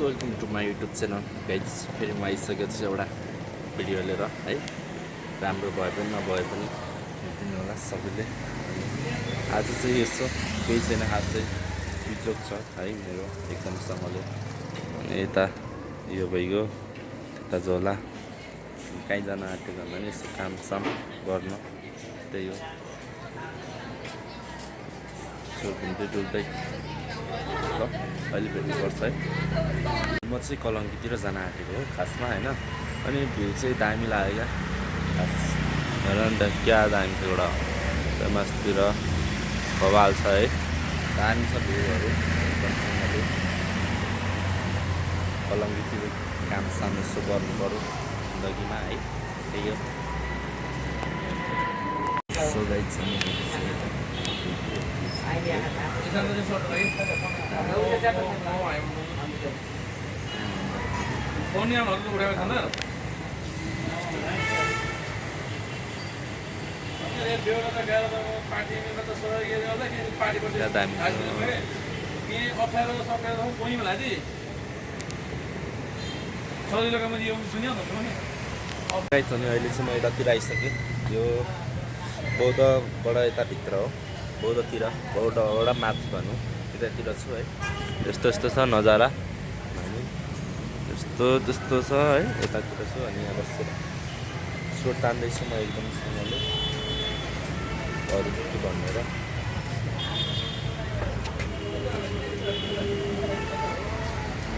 Welcome to my YouTube channel guys. फेरि म आइसकेको छु एउटा भिडियो लिएर है। राम्रो भए पनि नभए पनि हेरिदिनु होला सबैले। आज चाहिँ यसो केही छैन, आज चाहिँ बिजोग छ है मेरो एकदमसँगले। अनि यता यो भइगयो, यता झोला कहीँ जान आँटेको भन्दा नि यसो कामसाम गर्न त्यही हो। घुम्दै डुल्दै ल अहिले भेट्नुपर्छ है। म चाहिँ कलङ्कीतिर जान आँटेको हो खासमा होइन। अनि भ्यू चाहिँ दामी लाग्यो क्या खास। हेर नि त क्या दामी छ, एउटा फेमसतिर बवाल छ है, दामी छ भ्यूहरू एकदमसँगले। कलङ्कीतिर कामसाम यसो गर्नु पऱ्यो जिन्दगीमा है, त्यही हो। सो गाइज अनि अहिले चाहिँ म यतातिर आइसकेँ। यो बौद्धबाट यताभित्र हो, बौद्धबाट माथि भनौँ त्यतातिर छु है। यस्तो यस्तो छ नजारा, यस्तो त्यस्तो छ है, यतातिर छु। अनि यहाँ बसेर सोट तान्दैछु म एकदमसँगले, अरू के भनेर।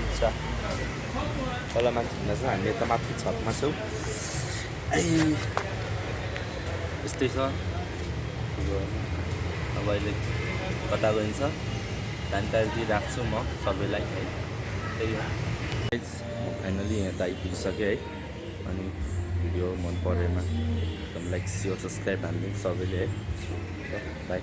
अच्छा तल माथि हिँड्दा चाहिँ हामी यता माथि छतमा छौँ। यस्तै छ अब अहिले कता गइन्छ जानकारी दिइराख्छु म सबैलाई है, त्यही हो। म फाइनली यहाँ त आइपुगिसकेँ है। अनि भिडियो मन परेमा एकदम लाइक सेयर सब्सक्राइब हान्नु सबैले है। बाई।